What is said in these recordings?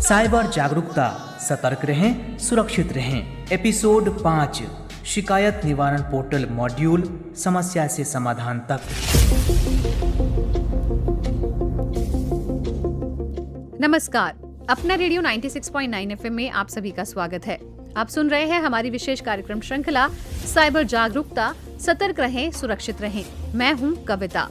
Cyber जागरूकता, सतर्क रहें, सुरक्षित रहें। एपिसोड 5, शिकायत निवारण पोर्टल मॉड्यूल, समस्या से समाधान तक। नमस्कार, अपना रेडियो 96.9 FM में आप सभी का स्वागत है। आप सुन रहे हैं हमारी विशेष कार्यक्रम श्रृंखला साइबर जागरूकता, सतर्क रहें, सुरक्षित रहें। मैं हूं कविता।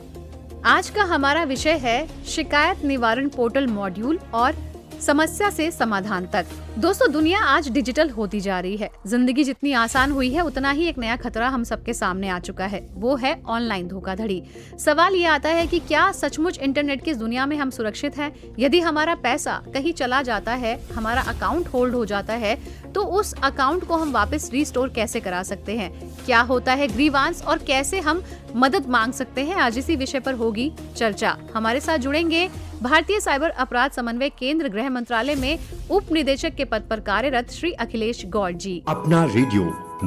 आज का हमारा विषय है शिकायत निवारण पोर्टल मॉड्यूल और समस्या से समाधान तक। दोस्तों, दुनिया आज डिजिटल होती जा रही है। जिंदगी जितनी आसान हुई है, उतना ही एक नया खतरा हम सबके सामने आ चुका है। वो है ऑनलाइन धोखाधड़ी। सवाल ये आता है कि क्या सचमुच इंटरनेट की इस दुनिया में हम सुरक्षित हैं? यदि हमारा पैसा कहीं चला जाता है, हमारा अकाउंट होल्ड हो जाता है, तो उस अकाउंट को हम वापस रिस्टोर कैसे करा सकते हैं? क्या होता है ग्रीवांस और कैसे हम मदद मांग सकते हैं? आज इसी विषय पर होगी चर्चा। हमारे साथ जुड़ेंगे भारतीय साइबर अपराध समन्वय केंद्र, गृह मंत्रालय में उप निदेशक के पद पर कार्यरत श्री अखिलेश गौड़ जी। अपना रेडियो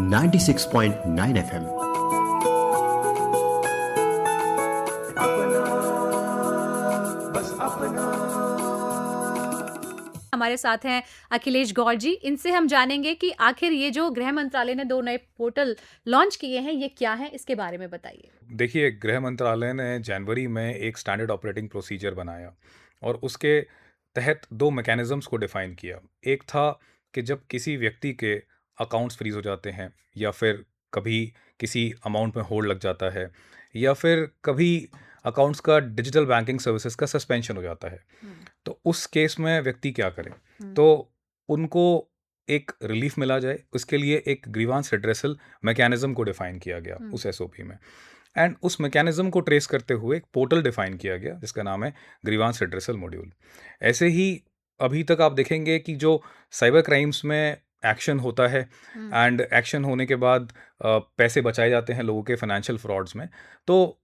96.9 FM। हमारे साथ हैं अखिलेश गौड़ जी। इनसे हम जानेंगे कि आखिर ये जो गृह मंत्रालय ने 2 नए पोर्टल लॉन्च किए हैं, ये क्या है, इसके बारे में बताइए। देखिए, गृह मंत्रालय ने जनवरी में एक स्टैंडर्ड ऑपरेटिंग प्रोसीजर बनाया और उसके तहत 2 मैकेनिज्म्स को डिफाइन किया। एक था कि जब किसी व्यक्ति के अकाउंट्स फ्रीज हो जाते हैं, या फिर कभी किसी अमाउंट में होल्ड लग जाता है, या फिर कभी अकाउंट्स का डिजिटल बैंकिंग सर्विसेज का सस्पेंशन हो जाता है, तो उस केस में व्यक्ति क्या करे, तो उनको एक रिलीफ मिला जाए, उसके लिए एक ग्रीवांस रिड्रेसल मैकेनिज्म को डिफाइन किया गया उस एसओपी में। एंड उस मैकेनिज्म को ट्रेस करते हुए एक पोर्टल डिफाइन किया गया जिसका नाम है ग्रीवांस रिड्रेसल मॉड्यूल। ऐसे ही अभी तक आप देखेंगे कि जो साइबर क्राइम्स में एक्शन होता है एंड एक्शन होने के बाद पैसे बचाए जाते हैं लोगों के फाइनेंशियल फ्रॉड्स में, तो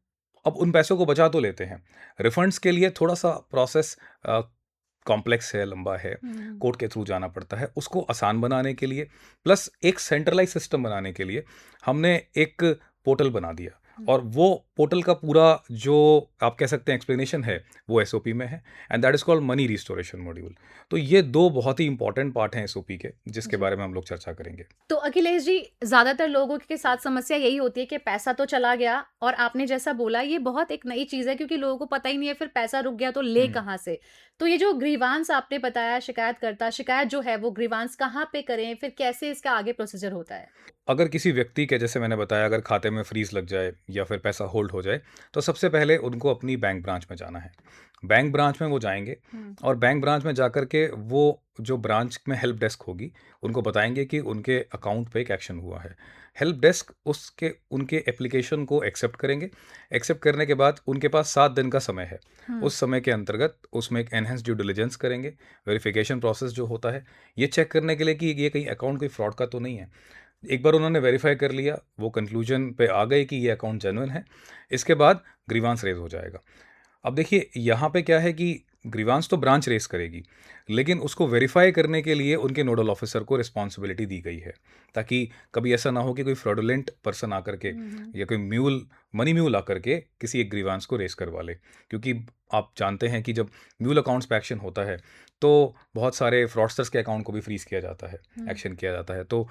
अब उन पैसों को बचा तो लेते हैं, रिफंड्स के लिए थोड़ा सा प्रोसेस कॉम्प्लेक्स है, लंबा है, कोर्ट के थ्रू जाना पड़ता है। उसको आसान बनाने के लिए प्लस एक सेंट्रलाइज सिस्टम बनाने के लिए हमने एक पोर्टल बना दिया, और वो पोर्टल का पूरा जो आप कह सकते हैं एक्सप्लेनेशन है वो एसओपी में है, and that is called money restoration module. तो ये 2 बहुत ही इंपॉर्टेंट पार्ट हैं एसओपी के, जिसके बारे में हम लोग चर्चा करेंगे। तो अखिलेश जी, ज्यादातर लोगों के साथ समस्या यही होती है कि पैसा तो चला गया, और आपने जैसा बोला ये बहुत एक नई चीज है, क्योंकि लोगों को पता ही नहीं है फिर पैसा रुक गया तो ले कहाँ से। तो ये जो ग्रीवांस आपने बताया, शिकायत जो है वो ग्रीवांस कहाँ पे करें, फिर कैसे इसका आगे प्रोसीजर होता है? अगर किसी व्यक्ति के, जैसे मैंने बताया, अगर खाते में फ्रीज लग जाए या फिर पैसा होल्ड हो जाए, तो सबसे पहले उनको अपनी बैंक ब्रांच में जाना है। बैंक ब्रांच में वो जाएंगे और बैंक ब्रांच में जाकर के वो जो ब्रांच में हेल्प डेस्क होगी उनको बताएंगे कि उनके अकाउंट पे एक एक्शन हुआ है। हेल्प डेस्क उनके एप्लीकेशन को एक्सेप्ट करेंगे। एक्सेप्ट करने के बाद उनके पास 7 दिन का समय है। उस समय के अंतर्गत उसमें एक एनहेंस ड्यू डिलिजेंस करेंगे। वेरिफिकेशन प्रोसेस जो होता है ये चेक करने के लिए कि ये कहीं अकाउंट कोई फ्रॉड का तो नहीं है। एक बार उन्होंने वेरीफाई कर लिया, वो कंक्लूजन पे आ गए कि ये अकाउंट जेन्युइन है, इसके बाद ग्रीवांस रेज हो जाएगा। अब देखिए, यहाँ पे क्या है कि ग्रीवांस तो ब्रांच रेस करेगी, लेकिन उसको वेरीफाई करने के लिए उनके नोडल ऑफिसर को रिस्पॉन्सिबिलिटी दी गई है, ताकि कभी ऐसा ना हो कि कोई फ्रॉडुलेंट पर्सन आकर के या कोई मनी म्यूल आकर के किसी एक ग्रीवांस को रेस करवा ले। क्योंकि आप जानते हैं कि जब म्यूल अकाउंट्स पे एक्शन होता है तो बहुत सारे फ्रॉडस्टर्स के अकाउंट को भी फ्रीज किया जाता है, एक्शन किया जाता है। तो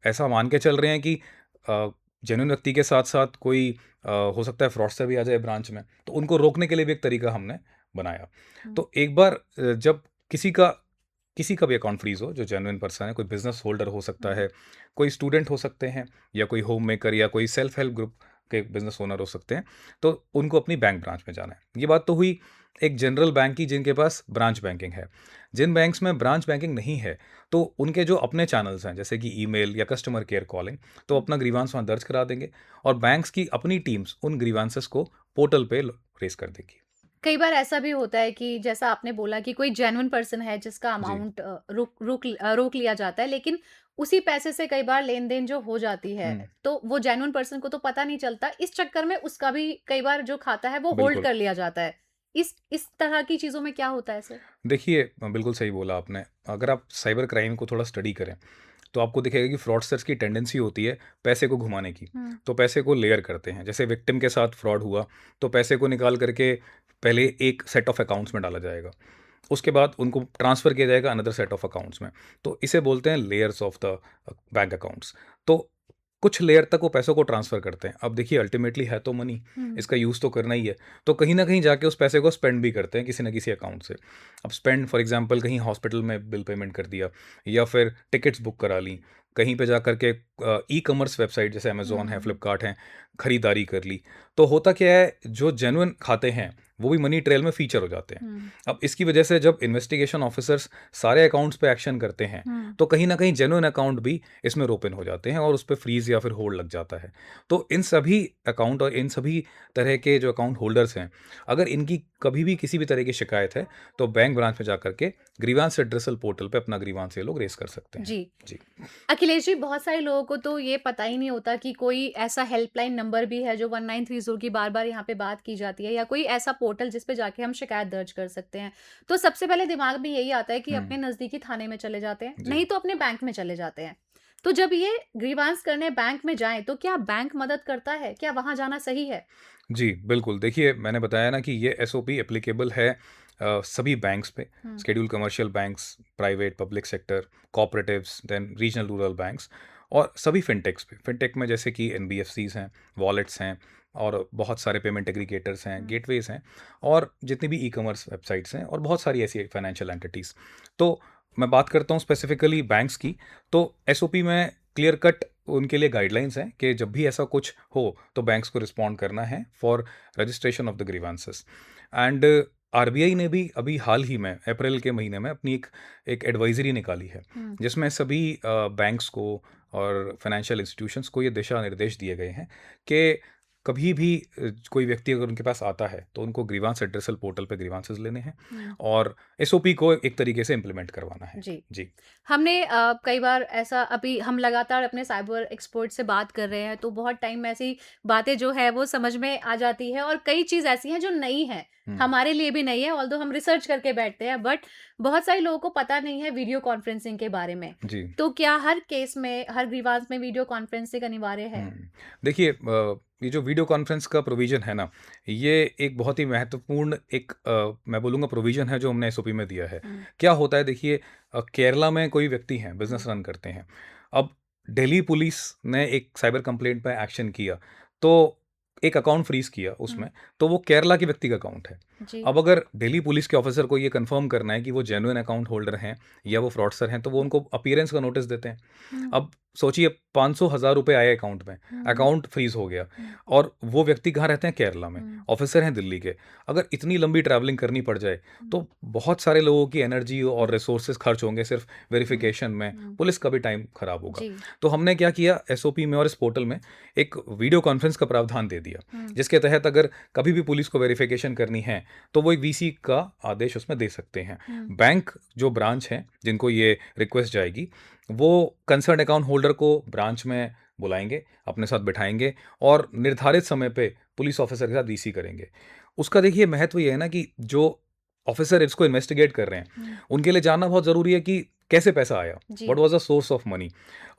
ऐसा मान के चल रहे हैं कि जेन्युइन व्यक्ति के साथ साथ कोई हो सकता है फ्रॉडस्टर भी आ जाए ब्रांच में, तो उनको रोकने के लिए भी एक तरीका हमने बनाया। तो एक बार जब किसी का भी अकाउंट फ्रीज हो, जो जेन्युइन पर्सन है, कोई बिजनेस होल्डर हो सकता है, कोई स्टूडेंट हो सकते हैं, या कोई होम मेकर, या कोई सेल्फ हेल्प ग्रुप के बिजनेस ओनर हो सकते हैं, तो उनको अपनी बैंक ब्रांच में जाना है। ये बात तो हुई एक जनरल बैंक की जिनके पास ब्रांच बैंकिंग है। जिन बैंक्स में ब्रांच बैंकिंग नहीं है, तो उनके जो अपने चैनल्स हैं, जैसे कि ईमेल या कस्टमर केयर कॉलिंग, तो अपना ग्रीवांस वहाँ दर्ज करा देंगे, और बैंक्स की अपनी टीम्स उन ग्रीवांसेस को पोर्टल पे रेस कर देगी। कई बार ऐसा भी होता है कि जैसा आपने बोला कि कोई जेन्युइन पर्सन है जिसका अमाउंट रोक लिया जाता है, लेकिन उसी पैसे से कई बार लेन देन जो हो जाती है, तो वो जेन्युइन पर्सन को तो पता नहीं चलता। इस चक्कर में उसका भी कई बार जो खाता है वो होल्ड कर लिया जाता है। इस तरह की चीजों में क्या होता है सर? देखिए, बिल्कुल सही बोला आपने। अगर आप साइबर क्राइम को थोड़ा स्टडी करें तो आपको दिखेगा कि फ्रॉडस्टर्स की टेंडेंसी होती है पैसे को घुमाने की। तो पैसे को लेयर करते हैं। जैसे विक्टिम के साथ फ्रॉड हुआ तो पैसे को निकाल करके पहले एक सेट ऑफ अकाउंट्स में डाला जाएगा, उसके बाद उनको ट्रांसफ़र किया जाएगा अनदर सेट ऑफ अकाउंट्स में। तो इसे बोलते हैं layers of the bank accounts. तो कुछ लेयर तक वो पैसों को ट्रांसफ़र करते हैं। अब देखिए अल्टीमेटली है तो मनी, इसका यूज़ तो करना ही है, तो कहीं न कहीं जाके उस पैसे को स्पेंड भी करते हैं किसी न किसी अकाउंट से। अब स्पेंड फॉर एग्ज़ाम्पल कहीं हॉस्पिटल में बिल पेमेंट कर दिया, या फिर टिकट्स बुक करा लीं, कहीं पे जा कर के ई-कॉमर्स वेबसाइट जैसे अमेज़न है, फ्लिपकार्ट है, खरीदारी कर ली। तो होता क्या है, जो जेन्युइन खाते हैं वो भी मनी ट्रेल में फीचर हो जाते हैं। अब इसकी वजह से जब इन्वेस्टिगेशन ऑफिसर्स सारे अकाउंट्स पे एक्शन करते हैं, तो कहीं ना कहीं जेन्युइन अकाउंट भी इसमें रोपन हो जाते हैं और उस पर फ्रीज या फिर होल्ड लग जाता है। तो इन सभी अकाउंट और इन सभी तरह के जो अकाउंट होल्डर्स हैं, अगर इनकी कभी भी किसी भी तरह की शिकायत है तो बैंक ब्रांच में जाकर के ग्रीवांस एड्रेसल पोर्टल पे अपना ग्रीवांस ये लोग रेस कर सकते हैं। जी। अखिलेश जी, बहुत सारे लोगों को तो ये पता ही नहीं होता कि कोई ऐसा हेल्पलाइन नंबर भी है जो 1930 की बार बार यहाँ पे बात की जाती है, या कोई ऐसा पोर्टल जिस पे जाके हम शिकायत दर्ज कर सकते हैं। तो सबसे पहले दिमाग में यही आता है कि अपने नजदीकी थाने में चले जाते हैं, जी। नहीं तो अपने बैंक में चले जाते हैं। तो जब ये ग्रीवांस करने बैंक में जाएं तो क्या बैंक मदद करता है? क्या वहां जाना सही है? जी, बिल्कुल। देखिए, मैंने बताया ना कि ये एसओपी एप्लीकेबल है सभी बैंक्स पे, scheduled commercial banks, private, public sector, cooperatives, then regional rural banks और सभी फिनटेक्स पे। फिनटेक में जैसे कि एनबीएफसीज़ हैं, वॉलेट्स हैं और बहुत सारे पेमेंट एग्रीगेटर्स हैं, गेटवेज़ हैं और जितनी भी ई-कॉमर्स वेबसाइट्स हैं और बहुत सारी ऐसी फाइनेंशियल एंटिटीज़। तो मैं बात करता हूँ स्पेसिफिकली बैंक्स की, तो एसओपी में क्लियर कट उनके लिए गाइडलाइंस हैं कि जब भी ऐसा कुछ हो तो बैंक्स को रिस्पॉन्ड करना है for registration of the grievances. And RBI ने भी अभी हाल ही में अप्रैल के महीने में अपनी एक एडवाइजरी निकाली है, जिसमें सभी बैंक्स को और फाइनेंशियल इंस्टीट्यूशंस को ये दिशा निर्देश दिए गए हैं कि कभी भी कोई व्यक्ति अगर उनके पास आता है तो उनको ग्रीवांस एड्रेसल पोर्टल पे ग्रीवांसेस लेने हैं और एसओपी को एक तरीके से इम्प्लीमेंट करवाना है। जी। हमने कई बार ऐसा, अभी हम लगातार अपने साइबर एक्सपर्ट से बात कर रहे हैं तो बहुत टाइम में ऐसी बातें जो है वो समझ में आ जाती है और कई चीज़ ऐसी हैं जो नई है, हमारे लिए भी नहीं है, ऑल्दो हम रिसर्च करके बैठते हैं, बट बहुत सारे लोगों को पता नहीं है वीडियो कॉन्फ्रेंसिंग के बारे में। जी। तो क्या हर केस में, हर ग्रीवांस में वीडियो कॉन्फ्रेंसिंग अनिवार्य है? देखिए, ये जो वीडियो कॉन्फ्रेंस का प्रोविज़न है ना, ये एक बहुत ही महत्वपूर्ण एक मैं बोलूँगा प्रोविज़न है जो हमने एसओपी में दिया है। क्या होता है, देखिए केरला में कोई व्यक्ति हैं, बिज़नेस रन करते हैं। अब दिल्ली पुलिस ने एक साइबर कंप्लेंट पे एक्शन किया, तो एक अकाउंट फ्रीज़ किया उसमें, तो वो केरला के व्यक्ति का अकाउंट है। जी। अब अगर दिल्ली पुलिस के ऑफिसर को ये कंफर्म करना है कि वो जेन्युइन अकाउंट होल्डर हैं या वो फ्रॉडस्टर हैं, तो वो उनको अपीयरेंस का नोटिस देते हैं। अब सोचिए 500,000 रुपए आए अकाउंट में, अकाउंट फ्रीज हो गया और वो व्यक्ति कहाँ रहते हैं? केरला में, ऑफिसर हैं दिल्ली के। अगर इतनी लंबी ट्रैवलिंग करनी पड़ जाए तो बहुत सारे लोगों की एनर्जी और रिसोर्सेज खर्च होंगे सिर्फ वेरिफिकेशन में, पुलिस का भी टाइम खराब होगा। तो हमने क्या किया, एसओपी में और इस पोर्टल में एक वीडियो कॉन्फ्रेंस का प्रावधान दे दिया, जिसके तहत अगर कभी भी पुलिस को वेरिफिकेशन करनी है तो वो एक वीसी का आदेश उसमें दे सकते हैं। बैंक जो ब्रांच है जिनको ये रिक्वेस्ट जाएगी, वो कंसर्न अकाउंट होल्डर को ब्रांच में बुलाएंगे, अपने साथ बिठाएंगे और निर्धारित समय पे पुलिस ऑफिसर के साथ वीसी करेंगे। उसका देखिए महत्व ये है ना कि जो ऑफिसर इसको इन्वेस्टिगेट कर रहे हैं उनके लिए जानना बहुत ज़रूरी है कि कैसे पैसा आया, what was the source of money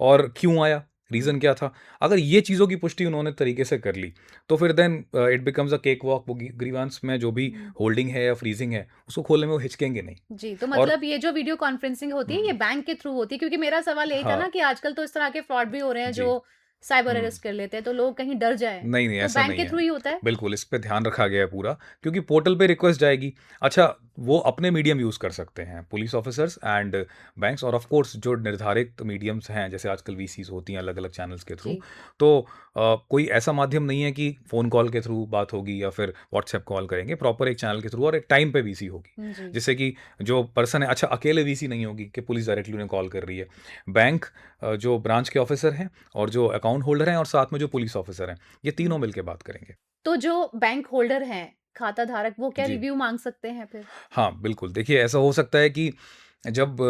और क्यों आया, रीज़न क्या था। अगर ये चीज़ों की पुष्टि उन्होंने तरीके से कर ली तो फिर then it becomes a cake walk. वो ग्रीवांस में जो भी होल्डिंग है या फ्रीजिंग है उसको खोलने में वो हिचकेंगे नहीं। जी, तो मतलब ये जो वीडियो कॉन्फ्रेंसिंग होती है ये बैंक के थ्रू होती है, क्योंकि मेरा सवाल यही था ना कि आजकल तो इस तरह के फ्रॉड भी हो रहे हैं जो साइबर अरेस्ट कर लेते हैं, तो लोग कहीं डर जाए। नहीं, तो ऐसा बैंक नहीं के है। थ्रू ही होता है। बिल्कुल, इस पे ध्यान रखा गया है पूरा, क्योंकि पोर्टल पे रिक्वेस्ट जाएगी। अच्छा, वो अपने मीडियम यूज़ कर सकते हैं पुलिस ऑफिसर्स एंड बैंक्स, और ऑफ कोर्स जो निर्धारित मीडियम्स हैं जैसे आजकल वीसीज होती हैं अलग अलग चैनल्स के थ्रू। तो कोई ऐसा माध्यम नहीं है कि फ़ोन कॉल के थ्रू बात होगी या फिर व्हाट्सएप कॉल करेंगे, प्रॉपर एक चैनल के थ्रू और एक टाइम पे वीसी होगी, जिससे कि जो पर्सन है, अच्छा अकेले वीसी नहीं होगी कि पुलिस डायरेक्टली उन्हें कॉल कर रही है। बैंक जो ब्रांच के ऑफिसर हैं और जो अकाउंट होल्डर हैं और साथ में जो पुलिस ऑफिसर हैं, ये तीनों मिलकर बात करेंगे। तो जो बैंक होल्डर हैं, खाता धारक, वो क्या जी। रिव्यू मांग सकते हैं फिर? हाँ, बिल्कुल। देखिए, ऐसा हो सकता है कि जब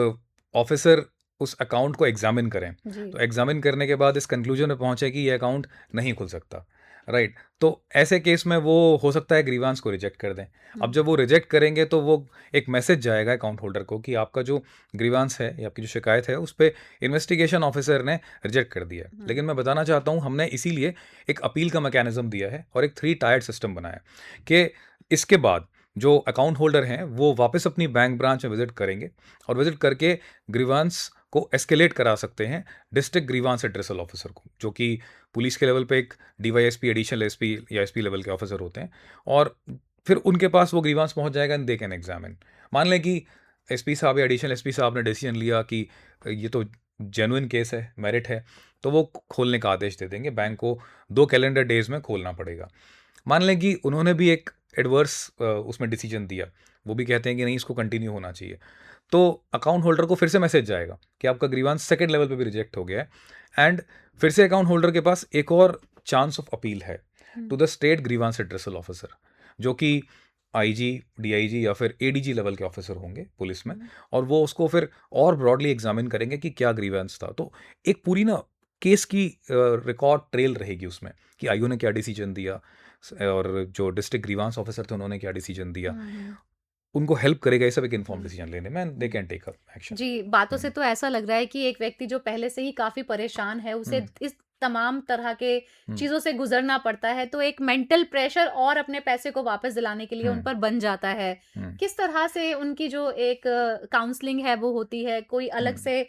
ऑफिसर उस अकाउंट को एग्जामिन करें, तो एग्जामिन करने के बाद इस कंक्लूजन में पहुंचे कि ये अकाउंट नहीं खुल सकता, राइट? तो ऐसे केस में वो हो सकता है ग्रीवांस को रिजेक्ट कर दें। अब जब वो रिजेक्ट करेंगे तो वो एक मैसेज जाएगा अकाउंट होल्डर को कि आपका जो ग्रीवांस है या आपकी जो शिकायत है उस पर इन्वेस्टिगेशन ऑफिसर ने रिजेक्ट कर दिया है। लेकिन मैं बताना चाहता हूँ, हमने इसीलिए एक अपील का मैकेनिज्म दिया है और एक 3 टायर्ड सिस्टम बनाया कि इसके बाद जो अकाउंट होल्डर हैं वो वापस अपनी बैंक ब्रांच में विजिट करेंगे और विजिट करके ग्रीवांस को एस्केलेट करा सकते हैं डिस्ट्रिक्ट ग्रीवांस एड्रेसल ऑफिसर को, जो कि पुलिस के लेवल पे एक डीवाईएसपी, एडिशनल एसपी या एसपी लेवल के ऑफिसर होते हैं। और फिर उनके पास वो ग्रीवांस पहुंच जाएगा एंड दे कैन एग्जामिन। मान लें कि एसपी साहब या एडिशनल एसपी साहब ने डिसीजन लिया कि ये तो जेन्युइन केस है, मेरिट है, तो वो खोलने का आदेश दे देंगे। बैंक को 2 कैलेंडर डेज में खोलना पड़ेगा। मान लें कि उन्होंने भी एक एडवर्स उसमें डिसीजन दिया, वो भी कहते हैं कि नहीं इसको कंटिन्यू होना चाहिए, तो अकाउंट होल्डर को फिर से मैसेज जाएगा कि आपका ग्रीवांस सेकंड लेवल पे भी रिजेक्ट हो गया है एंड फिर से अकाउंट होल्डर के पास एक और चांस ऑफ अपील है to the state grievance redressal officer, जो कि आईजी, डीआईजी या फिर एडीजी लेवल के ऑफिसर होंगे पुलिस में, और वो उसको फिर और ब्रॉडली एग्जामिन करेंगे कि क्या ग्रीवेंस था। तो एक पूरी ना केस की रिकॉर्ड ट्रेल रहेगी उसमें कि आईओ ने क्या डिसीजन दिया और जो डिस्ट्रिक्ट ग्रीवांस ऑफिसर थे उन्होंने क्या डिसीजन दिया। उनको हेल्प करेगा ये सब एक इन्फॉर्म डिसीजन लेने में, दे कैन टेक एक्शन। जी, बातों से तो ऐसा लग रहा है कि एक व्यक्ति जो पहले से ही काफ़ी परेशान है, उसे इस तमाम तरह के चीज़ों से गुज़रना पड़ता है, तो एक मेंटल प्रेशर और अपने पैसे को वापस दिलाने के लिए उन पर बन जाता है। किस तरह से उनकी जो एक काउंसलिंग है वो होती है? कोई अलग से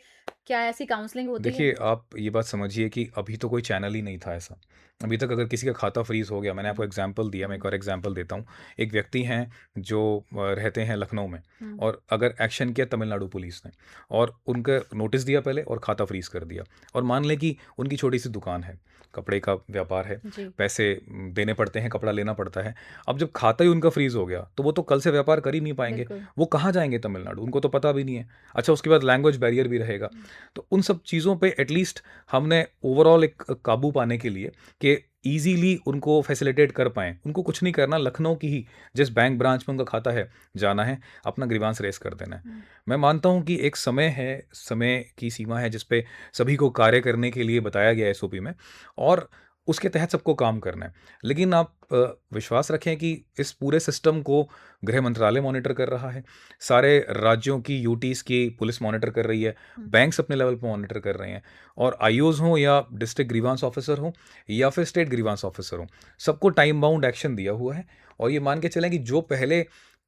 क्या ऐसी काउंसलिंग होती है? देखिए, आप ये बात समझिए कि अभी तो कोई चैनल ही नहीं था ऐसा। अभी तक अगर किसी का खाता फ्रीज़ हो गया, मैंने आपको एग्ज़ाम्पल दिया, मैं एक और एग्ज़ाम्पल देता हूँ। एक व्यक्ति हैं जो रहते हैं लखनऊ में, और अगर एक्शन किया तमिलनाडु पुलिस ने और उनका नोटिस दिया पहले और खाता फ्रीज़ कर दिया, और मान लें कि उनकी छोटी-सी दुकान है, कपड़े का व्यापार है, जी। पैसे देने पड़ते हैं, कपड़ा लेना पड़ता है। अब जब खाता ही उनका फ्रीज़ हो गया, तो वो तो कल से व्यापार कर ही नहीं पाएँगे। बिल्कुल। वो कहाँ जाएँगे तमिलनाडु? उनको तो पता भी नहीं है। अच्छा, उसके बाद लैंग्वेज बैरियर भी रहेगा। तो उन सब चीज़ों पे एटलीस्ट हमने ओवरऑल एक काबू पाने के लिए कि ईज़िली उनको फैसिलिटेट कर पाएँ। उनको कुछ नहीं करना, लखनऊ की ही जिस बैंक ब्रांच में उनका खाता है, जाना है, अपना ग्रीवांस रेज़ कर देना है। मैं मानता हूँ कि एक समय है, समय की सीमा है जिस पे सभी को कार्य करने के लिए बताया गया है एसओपी में, और उसके तहत सबको काम करना है। लेकिन आप विश्वास रखें कि इस पूरे सिस्टम को गृह मंत्रालय मॉनिटर कर रहा है, सारे राज्यों की यूटीज़ की पुलिस मॉनिटर कर रही है, बैंक्स अपने लेवल पे मॉनिटर कर रहे हैं, और आईओज़ हों या डिस्ट्रिक्ट ग्रीवांस ऑफिसर हों या फिर स्टेट ग्रीवांस ऑफिसर हों, सबको टाइम बाउंड एक्शन दिया हुआ है। और ये मान के चलें कि जो पहले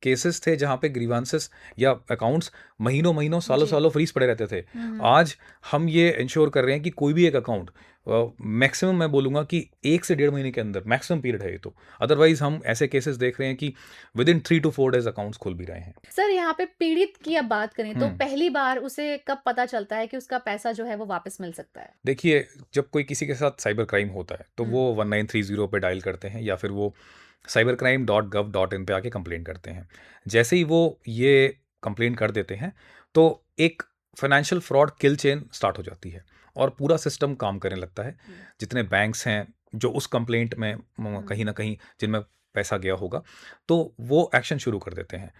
केसेस थे जहाँ पे ग्रीवांसेस या अकाउंट्स महीनों-महीनों, सालों-सालों फ्रीज़ पड़े रहते थे, आज हम ये इंश्योर कर रहे हैं कि कोई भी एक अकाउंट मैक्सिमम मैं बोलूँगा कि 1 से 1.5 महीने के अंदर मैक्सिमम पीरियड है ये तो। अदरवाइज़ हम ऐसे केसेस देख रहे हैं कि विदिन 3 टू 4 डेज़ अकाउंट्स खुल भी रहे हैं। सर, यहाँ पे पीड़ित की अब बात करें तो पहली बार उसे कब पता चलता है कि उसका पैसा जो है वो वापस मिल सकता है? देखिए, जब कोई किसी के साथ साइबर क्राइम होता है, तो वो 1930 पे डायल करते हैं या फिर वो cybercrime.gov.in पे आके कंप्लेंट करते हैं। जैसे ही वो ये कंप्लेंट कर देते हैं, तो एक financial fraud kill chain start हो जाती है और पूरा सिस्टम काम करने लगता है। जितने बैंक्स हैं जो उस कंप्लेंट में कहीं ना कहीं जिनमें पैसा गया होगा, तो वो एक्शन शुरू कर देते हैं।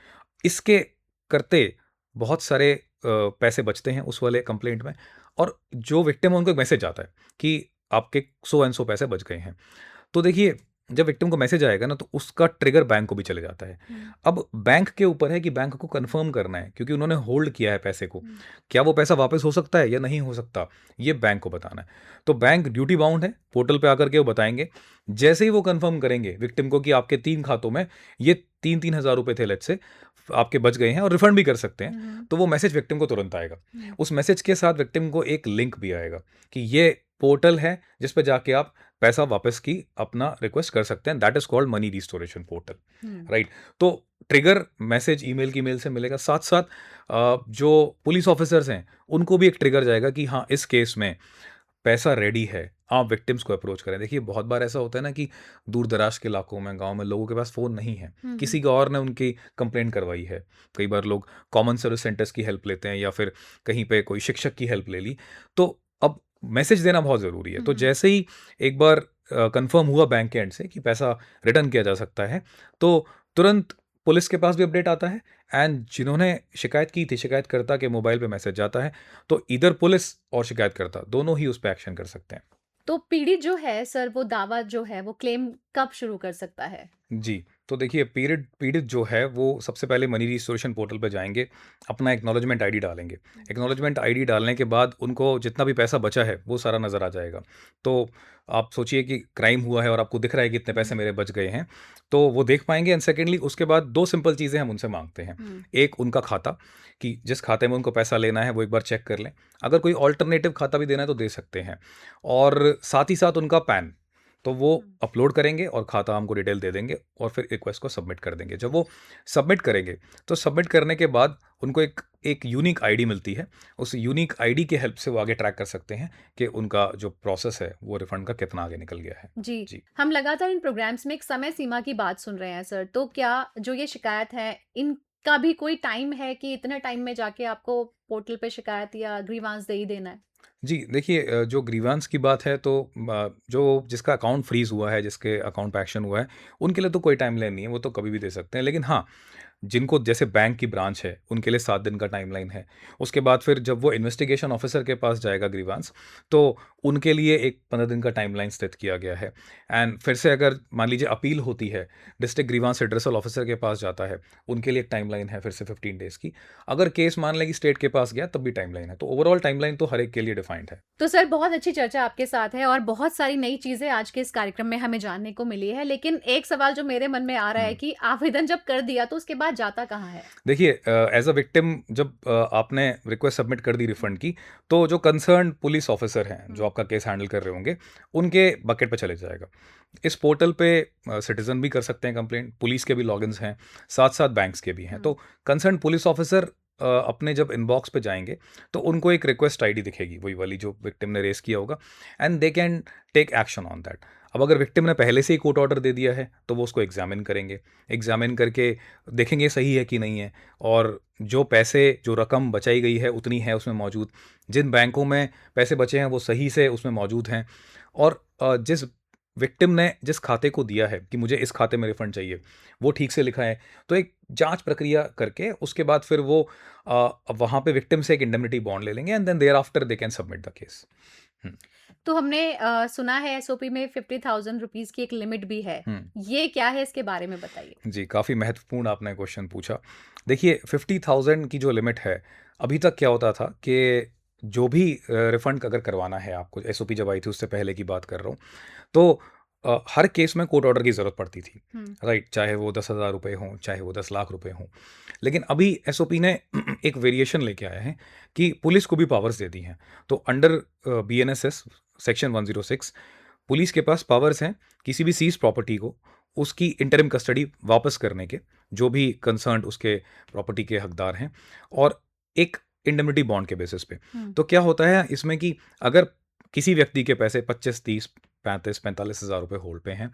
इसके करते बहुत सारे पैसे बचते हैं उस वाले कंप्लेंट में, और जो विक्टिम है उनको एक मैसेज आता है कि आपके सो एंड सो पैसे बच गए हैं। तो देखिए, जब विक्टिम को मैसेज आएगा ना, तो उसका ट्रिगर बैंक को भी चले जाता है। अब बैंक के ऊपर है कि बैंक को कंफर्म करना है, क्योंकि उन्होंने होल्ड किया है पैसे को, क्या वो पैसा वापस हो सकता है या नहीं हो सकता, ये बैंक को बताना है। तो बैंक ड्यूटी बाउंड है, पोर्टल पे आकर के वो बताएंगे। जैसे ही वो कंफर्म करेंगे विक्टिम को कि आपके 3 खातों में ये 3-3 हज़ार रुपए थे, लेट्स से आपके बच गए हैं और रिफंड भी कर सकते हैं, तो वो मैसेज विक्टिम को तुरंत आएगा। उस मैसेज के साथ विक्टिम को एक लिंक भी आएगा कि ये पोर्टल है जिस पे जाके आप पैसा वापस की अपना रिक्वेस्ट कर सकते हैं। That is called money restoration portal, right. तो ट्रिगर मैसेज ईमेल की मेल से मिलेगा, साथ साथ जो पुलिस ऑफिसर्स हैं उनको भी एक ट्रिगर जाएगा कि हाँ, इस केस में पैसा रेडी है, आप विक्टिम्स को अप्रोच करें। देखिए, बहुत बार ऐसा होता है ना कि दूर दराज के इलाकों में, गांव में लोगों के पास फ़ोन नहीं है, किसी और ने उनकी कंप्लेंट करवाई है। कई बार लोग कॉमन सर्विस सेंटर्स की हेल्प लेते हैं या फिर कहीं पे कोई शिक्षक की हेल्प ले ली, तो अब मैसेज देना बहुत ज़रूरी है। तो जैसे ही एक बार कंफर्म हुआ बैंक के एंड से कि पैसा रिटर्न किया जा सकता है, तो तुरंत पुलिस के पास भी अपडेट आता है, एंड जिन्होंने शिकायत की थी, शिकायतकर्ता के मोबाइल पे मैसेज जाता है, तो इधर पुलिस और शिकायतकर्ता दोनों ही उस पर एक्शन कर सकते हैं। तो पीड़ित जो है सर, वो दावा जो है वो क्लेम कब शुरू कर सकता है? जी, तो देखिए पीड़ित जो है वो सबसे पहले मनी रिस्टोरेशन पोर्टल पे जाएँगे, अपना एक्नॉलेजमेंट आईडी डालेंगे। एक्नॉलेजमेंट आईडी डालने के बाद उनको जितना भी पैसा बचा है, वो सारा नज़र आ जाएगा। तो आप सोचिए कि क्राइम हुआ है और आपको दिख रहा है कि इतने पैसे मेरे बच गए हैं, तो वो देख पाएँगे एंड सेकेंडली उसके बाद 2 सिंपल चीज़ें हम उनसे माँगते हैं। एक उनका खाता, कि जिस खाते में उनको पैसा लेना है वो एक बार चेक कर लें। अगर कोई अल्टरनेटिव खाता भी देना है तो दे सकते हैं और साथ ही साथ उनका पैन। तो वो अपलोड करेंगे और खाता हमको डिटेल दे देंगे और फिर रिक्वेस्ट को सबमिट कर देंगे। जब वो सबमिट करेंगे, तो सबमिट करने के बाद उनको एक यूनिक आईडी मिलती है। उस यूनिक आईडी की हेल्प से वो आगे ट्रैक कर सकते हैं कि उनका जो प्रोसेस है, वो रिफंड का कितना आगे निकल गया है। जी, जी। हम लगातार इन प्रोग्राम्स में एक समय सीमा की बात सुन रहे हैं सर, तो क्या जो ये शिकायत है, इनका भी कोई टाइम है कि इतने टाइम में जाके आपको पोर्टल पे शिकायत या ग्रीवांस दे ही देना है? जी, देखिए जो ग्रीवांस की बात है तो जो जिसका अकाउंट फ्रीज़ हुआ है, जिसके अकाउंट पे एक्शन हुआ है, उनके लिए तो कोई टाइमलाइन नहीं है, वो तो कभी भी दे सकते हैं। लेकिन हाँ, जिनको जैसे बैंक की ब्रांच है, उनके लिए 7 दिन का टाइमलाइन है। उसके बाद फिर जब वो इन्वेस्टिगेशन ऑफिसर के पास जाएगा ग्रीवांस, तो उनके लिए एक 15 दिन का टाइमलाइन सेट किया गया है। एंड फिर से अगर मान लीजिए अपील होती है, डिस्ट्रिक्ट ग्रीवांस रिड्रेसल ऑफिसर के पास जाता है, उनके लिए एक टाइमलाइन है फिर से 15 डेज़ की। अगर केस मान लें कि स्टेट के पास गया, तब भी टाइमलाइन है। तो ओवरऑल टाइमलाइन तो हर एक के लिए डिफाइंड है। तो सर बहुत अच्छी चर्चा आपके साथ है और बहुत सारी नई चीज़ें आज के इस कार्यक्रम में हमें जानने को मिली है। लेकिन एक सवाल जो मेरे मन में आ रहा है कि आवेदन जब कर दिया तो उसके बाद जाता कहाँ है? देखिए एज अ विक्टिम जब आपने रिक्वेस्ट सबमिट कर दी रिफंड की, तो जो कंसर्न पुलिस ऑफिसर हैं जो आपका केस हैंडल कर रहे होंगे, उनके बकेट पे चले जाएगा। इस पोर्टल पे सिटीजन भी कर सकते हैं कंप्लेंट, पुलिस के भी लॉगिन्स हैं, साथ साथ बैंक्स के भी हैं। तो कंसर्न पुलिस ऑफिसर अपने जब इनबॉक्स पे जाएंगे, तो उनको एक रिक्वेस्ट आईडी दिखेगी, वही वाली जो विक्टिम ने रेस किया होगा, and they can take action on that. अब अगर विक्टिम ने पहले से ही कोर्ट ऑर्डर दे दिया है, तो वो उसको एग्जामिन करेंगे, एग्जामिन करके देखेंगे सही है कि नहीं है, और जो पैसे जो रकम बचाई गई है उतनी है उसमें मौजूद, जिन बैंकों में पैसे बचे हैं वो सही से उसमें मौजूद हैं, और जिस विक्टिम ने जिस खाते को दिया है कि मुझे इस खाते में रिफंड चाहिए, वो ठीक से लिखा है। तो एक जांच प्रक्रिया करके उसके बाद फिर वो वहाँ पे विक्टिम से एक इंडेमनिटी बॉन्ड ले लेंगे and then thereafter they can submit the case. तो हमने सुना है एसओपी में 50,000 रुपीस की एक लिमिट भी है। ये क्या है, इसके बारे में बताइए? जी, काफ़ी महत्वपूर्ण आपने क्वेश्चन पूछा। देखिए 50,000 की जो लिमिट है, अभी तक क्या होता था कि जो भी रिफंड अगर करवाना है आपको, एसओपी जब आई थी उससे पहले की बात कर रहा हूँ, तो हर केस में कोर्ट ऑर्डर की ज़रूरत पड़ती थी, राइट? चाहे वो 10,000 रुपये हों, चाहे वो 10 लाख रुपए हों। लेकिन अभी एसओपी ने एक वेरिएशन लेके आए हैं कि पुलिस को भी पावर्स दे दी हैं। तो अंडर बीएनएसएस सेक्शन 106 पुलिस के पास पावर्स हैं किसी भी सीज प्रॉपर्टी को उसकी इंटरिम कस्टडी वापस करने के, जो भी कंसर्न उसके प्रॉपर्टी के हकदार हैं, और एक इंडेमनिटी बॉन्ड के बेसिस पे। तो क्या होता है इसमें कि अगर किसी व्यक्ति के पैसे 25, 30, 35, 45 हज़ार रुपये होल्ड पे हैं,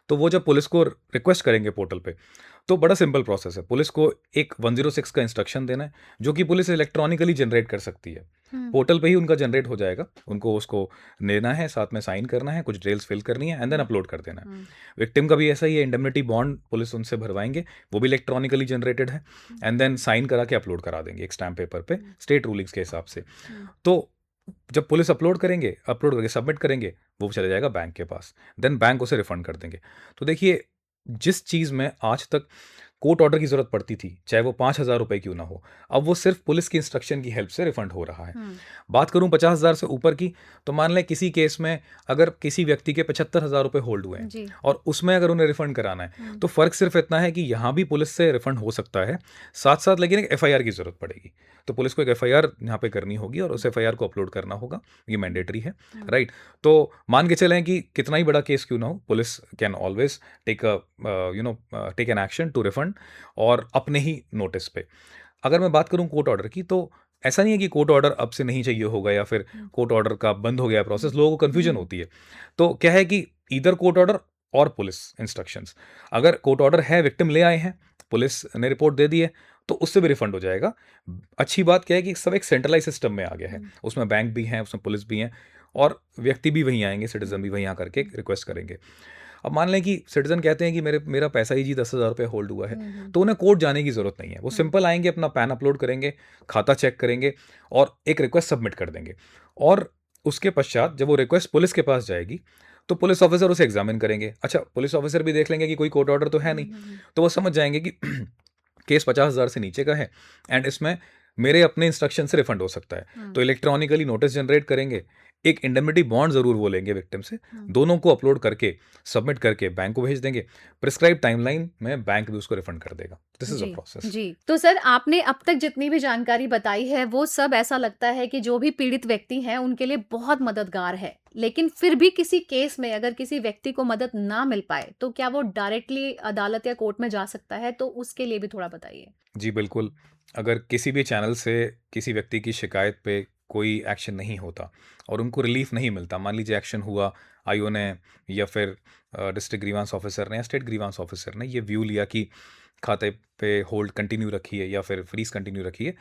तो वो जब पुलिस को रिक्वेस्ट करेंगे पोर्टल पे, तो बड़ा सिंपल प्रोसेस है। पुलिस को एक 106 का इंस्ट्रक्शन देना है, जो कि पुलिस इलेक्ट्रॉनिकली जनरेट कर सकती है। पोर्टल पे ही उनका जनरेट हो जाएगा, उनको उसको लेना है, साथ में साइन करना है, कुछ डिटेल्स फिल करनी है एंड देन अपलोड कर देना है। विक्टिम का भी ऐसा ही है, इंडेमनिटी बॉन्ड पुलिस उनसे भरवाएंगे, वो भी इलेक्ट्रॉनिकली जनरेटेड है, एंड देन साइन करा के अपलोड करा देंगे एक स्टैम्प पेपर पे स्टेट रूलिंग्स के हिसाब से। तो जब पुलिस अपलोड करके सबमिट करेंगे, वो चले जाएगा बैंक के पास, देन बैंक उसे रिफंड कर देंगे। तो देखिए, जिस चीज़ में आज तक कोर्ट ऑर्डर की ज़रूरत पड़ती थी, चाहे वो 5,000 रुपये क्यों ना हो, अब वो सिर्फ पुलिस की इंस्ट्रक्शन की हेल्प से रिफंड हो रहा है। बात करूं 50,000 से ऊपर की, तो मान लें किसी केस में अगर किसी व्यक्ति के 75,000 रुपये होल्ड हुए हैं और उसमें अगर उन्हें रिफंड कराना है, तो फ़र्क सिर्फ इतना है कि यहाँ भी पुलिस से रिफंड हो सकता है, साथ साथ लेकिन एक एफआईआर की ज़रूरत पड़ेगी। तो पुलिस को एक एफआईआर यहाँ पे करनी होगी और उस एफआईआर को अपलोड करना होगा, ये मैंडेटरी है, राइट? तो मान के चलें कि कितना ही बड़ा केस क्यों ना हो, police can always take an action to refund, और अपने ही नोटिस पे। अगर मैं बात करूं कोर्ट ऑर्डर की, तो ऐसा नहीं है कि कोर्ट ऑर्डर अब से नहीं चाहिए होगा या फिर कोर्ट ऑर्डर का बंद हो गया प्रोसेस, लोगों को कंफ्यूजन होती है। तो क्या है कि इधर कोर्ट ऑर्डर और पुलिस इंस्ट्रक्शंस, अगर कोर्ट ऑर्डर है, विक्टिम ले आए हैं, पुलिस ने रिपोर्ट दे दी है, तो उससे भी रिफंड हो जाएगा। अच्छी बात क्या है कि सब एक सेंट्रलाइज सिस्टम में आ गया है, उसमें बैंक भी हैं, उसमें पुलिस भी हैं, और व्यक्ति भी वहीं आएंगे, सिटीजन भी वहीं आकर के रिक्वेस्ट करेंगे। अब मान लें कि सिटीजन कहते हैं कि मेरा पैसा ही जी 10,000 रुपये होल्ड हुआ है, तो उन्हें कोर्ट जाने की ज़रूरत नहीं है, वो सिंपल आएंगे, अपना पैन अपलोड करेंगे, खाता चेक करेंगे और एक रिक्वेस्ट सबमिट कर देंगे। और उसके पश्चात जब वो रिक्वेस्ट पुलिस के पास जाएगी, तो पुलिस ऑफिसर उसे एग्जामिन करेंगे। अच्छा, पुलिस ऑफिसर भी देख लेंगे कि कोई कोर्ट ऑर्डर तो है नहीं, तो वो समझ जाएंगे कि केस 50,000 से नीचे का है एंड इसमें मेरे अपने इंस्ट्रक्शन से रिफंड हो सकता है। तो इलेक्ट्रॉनिकली नोटिस जनरेट करेंगे, एक इंडेमनिटी बॉन्ड जरूर वो लेंगे विक्टिम से, दोनों को अपलोड करके सबमिट करके बैंक को भेज देंगे। प्रिस्क्राइब टाइमलाइन में बैंक भी उसको रिफंड कर देगा। This is a process. जी, तो सर आपने अब तक जितनी भी जानकारी बताई है वो सब ऐसा लगता है कि जो भी पीड़ित व्यक्ति हैं उनके लिए बहुत मददगार है, लेकिन फिर भी किसी केस में अगर किसी व्यक्ति को मदद ना मिल पाए तो क्या वो डायरेक्टली अदालत या कोर्ट में जा सकता है? तो उसके लिए भी थोड़ा बताइए। जी बिल्कुल, अगर किसी भी चैनल से किसी व्यक्ति की शिकायत पे कोई एक्शन नहीं होता और उनको रिलीफ नहीं मिलता, मान लीजिए एक्शन हुआ आईओ ने या फिर डिस्ट्रिक्ट ग्रीवांस ऑफिसर ने या स्टेट ग्रीवांस ऑफिसर ने ये व्यू लिया कि खाते पे होल्ड कंटिन्यू रखिए या फिर फ्रीज कंटिन्यू रखिए,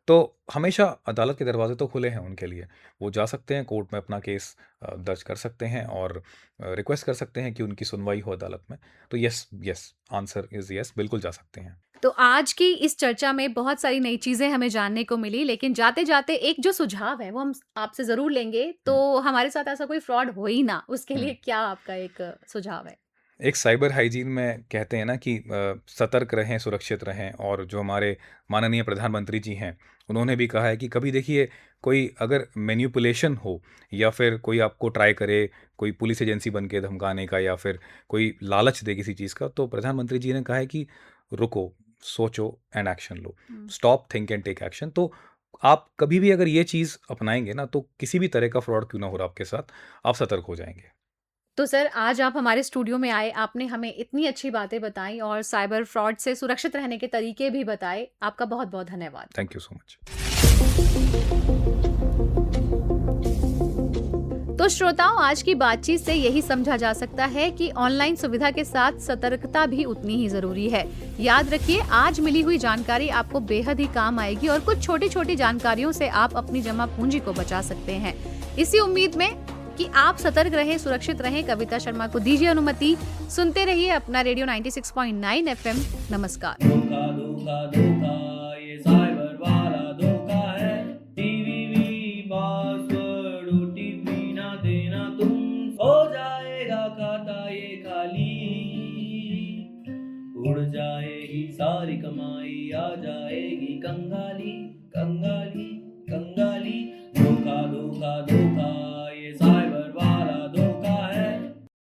तो हमेशा अदालत के दरवाजे तो खुले हैं उनके लिए। वो जा सकते हैं कोर्ट में, अपना केस दर्ज कर सकते हैं और रिक्वेस्ट कर सकते हैं कि उनकी सुनवाई हो अदालत में। तो yes yes, answer is yes, बिल्कुल जा सकते हैं। तो आज की इस चर्चा में बहुत सारी नई चीजें हमें जानने को मिली, लेकिन जाते जाते एक जो सुझाव है वो हम आपसे जरूर लेंगे। तो हमारे साथ ऐसा कोई फ्रॉड हो ही ना, उसके लिए क्या आपका एक सुझाव है? एक साइबर हाइजीन में कहते हैं ना कि सतर्क रहें, सुरक्षित रहें। और जो हमारे माननीय प्रधानमंत्री जी हैं, उन्होंने भी कहा है कि कभी देखिए कोई अगर मैनिपुलेशन हो या फिर कोई आपको ट्राई करे, कोई पुलिस एजेंसी बन के धमकाने का या फिर कोई लालच दे किसी चीज़ का, तो प्रधानमंत्री जी ने कहा है कि रुको, सोचो एंड एक्शन लो। Stop, think and take action. तो आप कभी भी अगर ये चीज़ अपनाएंगे ना, तो किसी भी तरह का फ्रॉड क्यों ना हो रहा आपके साथ, आप सतर्क हो जाएंगे। तो सर आज आप हमारे स्टूडियो में आए, आपने हमें इतनी अच्छी बातें बताई और साइबर फ्रॉड से सुरक्षित रहने के तरीके भी बताए। आपका बहुत बहुत धन्यवाद। Thank you so much. तो श्रोताओं, आज की बातचीत से यही समझा जा सकता है कि ऑनलाइन सुविधा के साथ सतर्कता भी उतनी ही जरूरी है। याद रखिए, आज मिली हुई जानकारी आपको बेहद ही काम आएगी और कुछ छोटी छोटी जानकारियों से आप अपनी जमा पूंजी को बचा सकते हैं। इसी उम्मीद में कि आप सतर्क रहें, सुरक्षित रहें, कविता शर्मा को दीजिए अनुमति। सुनते रहिए अपना रेडियो 96.9 FM। नमस्कार। धोखा धोखा धोखा, ये साइबर वाला धोखा है। टीवी पासवर्ड ओटीपी ना देना तुम, हो जाएगा खाता ये खाली। उड़ जाएगी सारी कमाई, आ जाएगी कंगाली कंगाली।